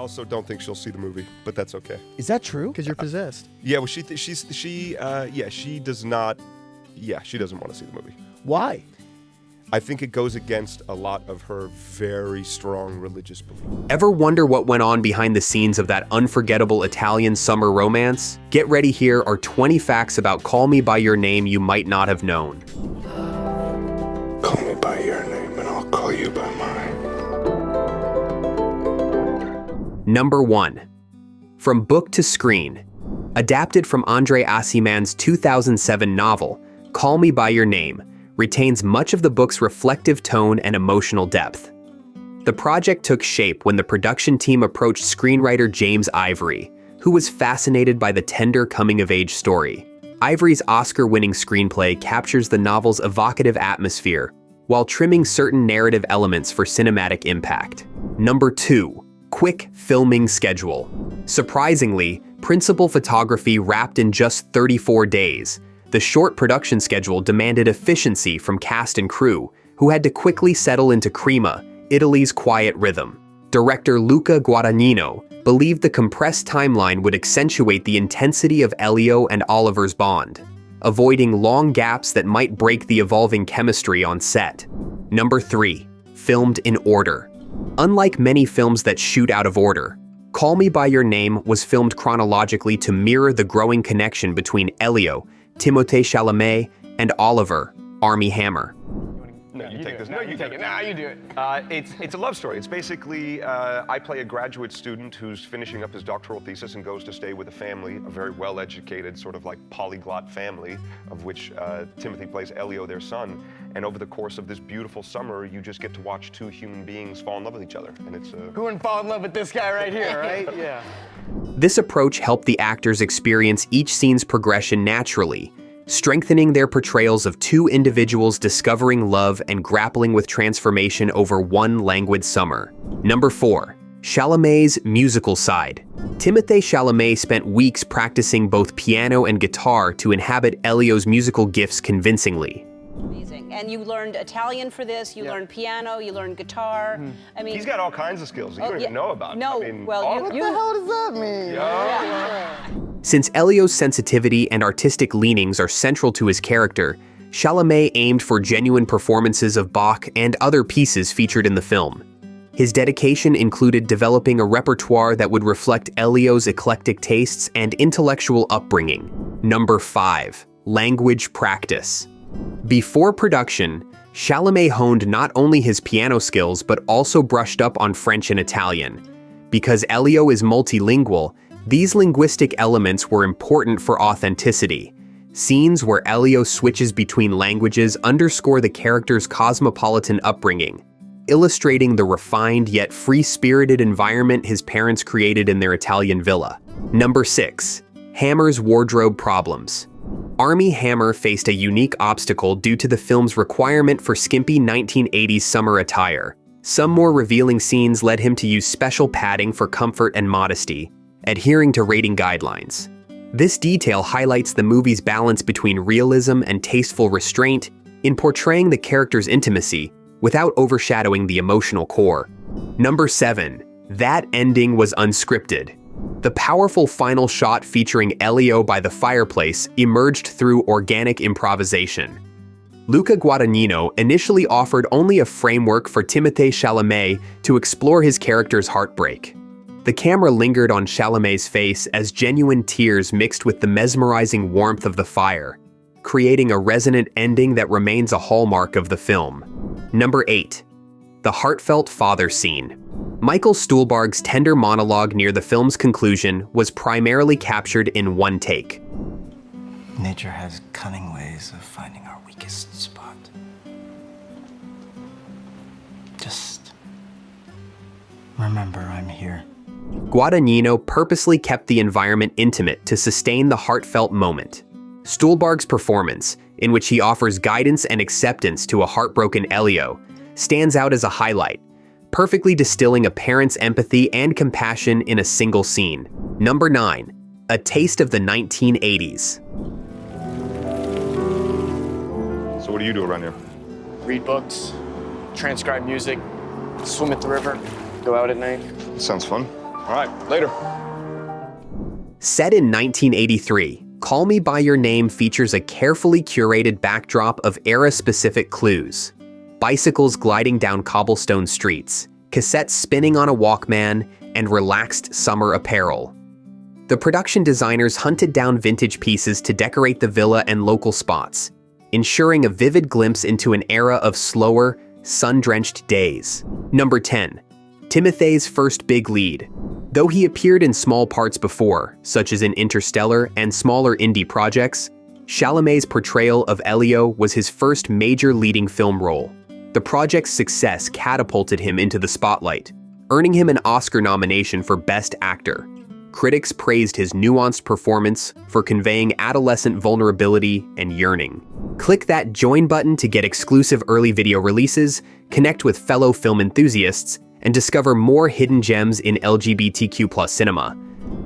also don't think she'll see the movie, but that's okay. Is that true? Because you're possessed. Yeah, well, she does not. Yeah, she doesn't want to see the movie. Why? I think it goes against a lot of her very strong religious beliefs. Ever wonder what went on behind the scenes of that unforgettable Italian summer romance? Get ready, here are 20 facts about Call Me By Your Name you might not have known. Call me by your name and I'll call you by mine. Number 1. From book to screen. Adapted from Andre Aciman's 2007 novel, Call Me By Your Name retains much of the book's reflective tone and emotional depth. The project took shape when the production team approached screenwriter James Ivory, who was fascinated by the tender coming-of-age story. Ivory's Oscar-winning screenplay captures the novel's evocative atmosphere while trimming certain narrative elements for cinematic impact. Number 2. Quick filming schedule. Surprisingly, principal photography wrapped in just 34 days. The short production schedule demanded efficiency from cast and crew, who had to quickly settle into Crema, Italy's quiet rhythm. Director Luca Guadagnino believed the compressed timeline would accentuate the intensity of Elio and Oliver's bond, avoiding long gaps that might break the evolving chemistry on set. Number 3. Filmed in order. Unlike many films that shoot out of order, Call Me By Your Name was filmed chronologically to mirror the growing connection between Elio, Timothée Chalamet, and Oliver, Armie Hammer. No, you take this. No, you take it. Nah, you do it. It's a love story. It's basically, I play a graduate student who's finishing up his doctoral thesis and goes to stay with a family, a very well-educated, sort of like polyglot family, of which Timothy plays Elio, their son. And over the course of this beautiful summer, you just get to watch two human beings fall in love with each other. And it's Who wouldn't fall in love with this guy right here, right? Yeah. This approach helped the actors experience each scene's progression naturally, strengthening their portrayals of two individuals discovering love and grappling with transformation over one languid summer. Number 4. Chalamet's musical side. Timothée Chalamet spent weeks practicing both piano and guitar to inhabit Elio's musical gifts convincingly. Amazing. And you learned Italian for this, you learned piano, you learned guitar. I mean, he's got all kinds of skills that you don't even know about. No, I mean, well, What the hell does that mean? Since Elio's sensitivity and artistic leanings are central to his character, Chalamet aimed for genuine performances of Bach and other pieces featured in the film. His dedication included developing a repertoire that would reflect Elio's eclectic tastes and intellectual upbringing. Number 5. Language practice. Before production, Chalamet honed not only his piano skills but also brushed up on French and Italian. Because Elio is multilingual, these linguistic elements were important for authenticity. Scenes where Elio switches between languages underscore the character's cosmopolitan upbringing, illustrating the refined yet free-spirited environment his parents created in their Italian villa. Number 6. Hammer's wardrobe problems. Armie Hammer faced a unique obstacle due to the film's requirement for skimpy 1980s summer attire. Some more revealing scenes led him to use special padding for comfort and modesty, adhering to rating guidelines. This detail highlights the movie's balance between realism and tasteful restraint in portraying the character's intimacy without overshadowing the emotional core. Number 7. That ending was unscripted. The powerful final shot featuring Elio by the fireplace emerged through organic improvisation. Luca Guadagnino initially offered only a framework for Timothée Chalamet to explore his character's heartbreak. The camera lingered on Chalamet's face as genuine tears mixed with the mesmerizing warmth of the fire, creating a resonant ending that remains a hallmark of the film. Number 8. The heartfelt father scene. Michael Stuhlbarg's tender monologue near the film's conclusion was primarily captured in one take. Nature has cunning ways of finding our weakest spot. Just remember I'm here. Guadagnino purposely kept the environment intimate to sustain the heartfelt moment. Stuhlbarg's performance, in which he offers guidance and acceptance to a heartbroken Elio, stands out as a highlight, perfectly distilling a parent's empathy and compassion in a single scene. Number 9. A taste of the 1980s. So what do you do around here? Read books, transcribe music, swim at the river, go out at night. Sounds fun. All right, later. Set in 1983, Call Me By Your Name features a carefully curated backdrop of era-specific clues. Bicycles gliding down cobblestone streets, cassettes spinning on a Walkman, and relaxed summer apparel. The production designers hunted down vintage pieces to decorate the villa and local spots, ensuring a vivid glimpse into an era of slower, sun-drenched days. Number 10. Timothée's first big lead. Though he appeared in small parts before, such as in Interstellar and smaller indie projects, Chalamet's portrayal of Elio was his first major leading film role. The project's success catapulted him into the spotlight, earning him an Oscar nomination for Best Actor. Critics praised his nuanced performance for conveying adolescent vulnerability and yearning. Click that join button to get exclusive early video releases, connect with fellow film enthusiasts, and discover more hidden gems in LGBTQ+ cinema.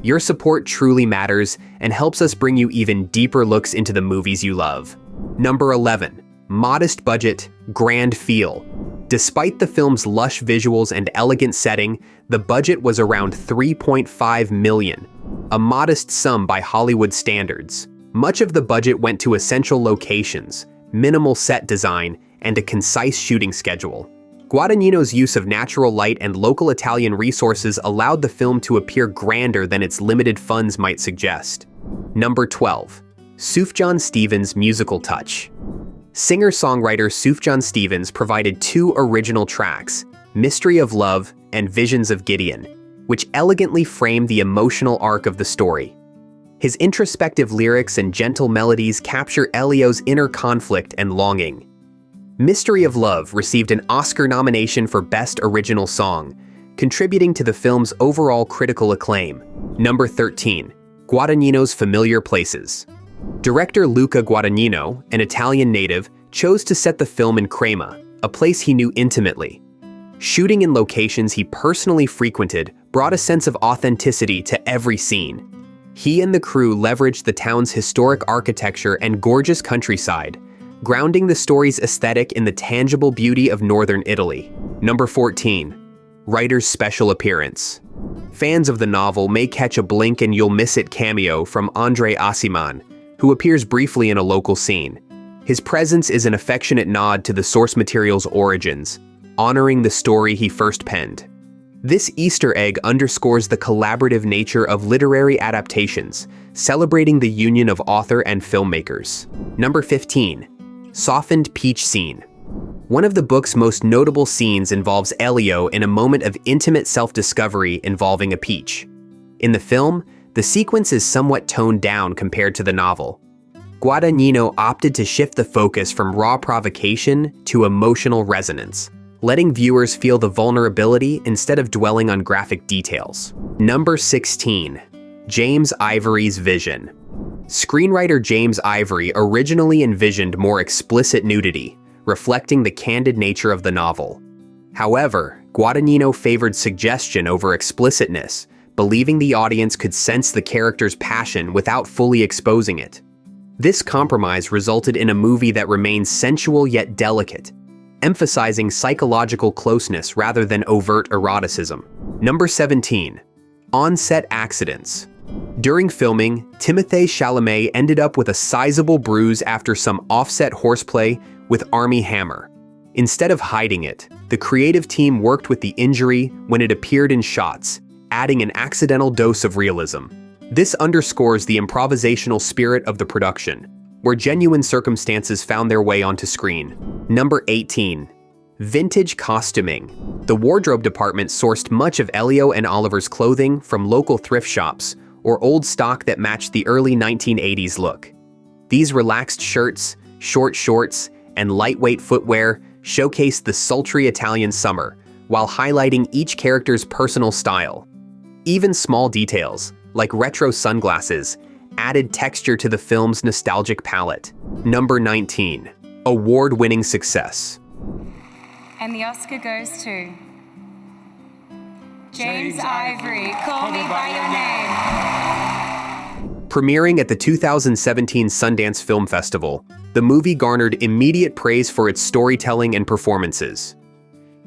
Your support truly matters and helps us bring you even deeper looks into the movies you love. Number 11. Modest budget, grand feel. Despite the film's lush visuals and elegant setting, the budget was around $3.5 million, a modest sum by Hollywood standards. Much of the budget went to essential locations, minimal set design, and a concise shooting schedule. Guadagnino's use of natural light and local Italian resources allowed the film to appear grander than its limited funds might suggest. Number 12. Suf John Stevens' musical touch. Singer-songwriter Suf John Stevens provided 2 original tracks, Mystery of Love and Visions of Gideon, which elegantly framed the emotional arc of the story. His introspective lyrics and gentle melodies capture Elio's inner conflict and longing. Mystery of Love received an Oscar nomination for Best Original Song, contributing to the film's overall critical acclaim. Number 13. Guadagnino's familiar places. Director Luca Guadagnino, an Italian native, chose to set the film in Crema, a place he knew intimately. Shooting in locations he personally frequented brought a sense of authenticity to every scene. He and the crew leveraged the town's historic architecture and gorgeous countryside, grounding the story's aesthetic in the tangible beauty of northern Italy. Number 14. Writer's special appearance. Fans of the novel may catch a blink and you'll miss it cameo from Andre Aciman, who appears briefly in a local scene. His presence is an affectionate nod to the source material's origins, honoring the story he first penned. This Easter egg underscores the collaborative nature of literary adaptations, celebrating the union of author and filmmakers. Number 15. Softened peach scene. One of the book's most notable scenes involves Elio in a moment of intimate self-discovery involving a peach. In the film, the sequence is somewhat toned down compared to the novel. Guadagnino opted to shift the focus from raw provocation to emotional resonance, letting viewers feel the vulnerability instead of dwelling on graphic details. Number 16. James Ivory's vision. Screenwriter James Ivory originally envisioned more explicit nudity, reflecting the candid nature of the novel. However, Guadagnino favored suggestion over explicitness, believing the audience could sense the character's passion without fully exposing it. This compromise resulted in a movie that remains sensual yet delicate, emphasizing psychological closeness rather than overt eroticism. Number 17. Onset Accidents. During filming, Timothée Chalamet ended up with a sizable bruise after some offset horseplay with Armie Hammer. Instead of hiding it, the creative team worked with the injury when it appeared in shots, adding an accidental dose of realism. This underscores the improvisational spirit of the production, where genuine circumstances found their way onto screen. Number 18. Vintage costuming. The wardrobe department sourced much of Elio and Oliver's clothing from local thrift shops or old stock that matched the early 1980s look. These relaxed shirts, short shorts, and lightweight footwear showcased the sultry Italian summer, while highlighting each character's personal style. Even small details, like retro sunglasses, added texture to the film's nostalgic palette. Number 19. Award-winning success. And the Oscar goes to James Ivory, Call Me By Your Name. Premiering at the 2017 Sundance Film Festival, the movie garnered immediate praise for its storytelling and performances.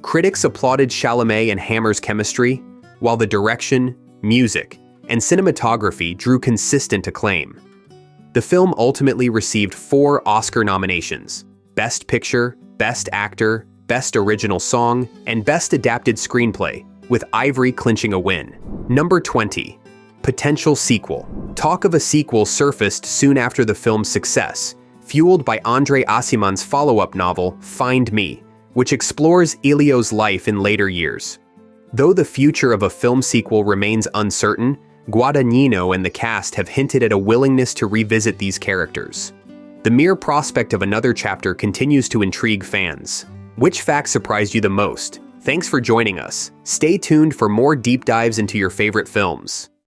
Critics applauded Chalamet and Hammer's chemistry, while the direction, music, and cinematography drew consistent acclaim. The film ultimately received 4 Oscar nominations: Best Picture, Best Actor, Best Original Song, and Best Adapted Screenplay, with Ivory clinching a win. Number 20. Potential sequel. Talk of a sequel surfaced soon after the film's success, fueled by Andre Aciman's follow-up novel, Find Me, which explores Elio's life in later years. Though the future of a film sequel remains uncertain, Guadagnino and the cast have hinted at a willingness to revisit these characters. The mere prospect of another chapter continues to intrigue fans. Which fact surprised you the most? Thanks for joining us. Stay tuned for more deep dives into your favorite films.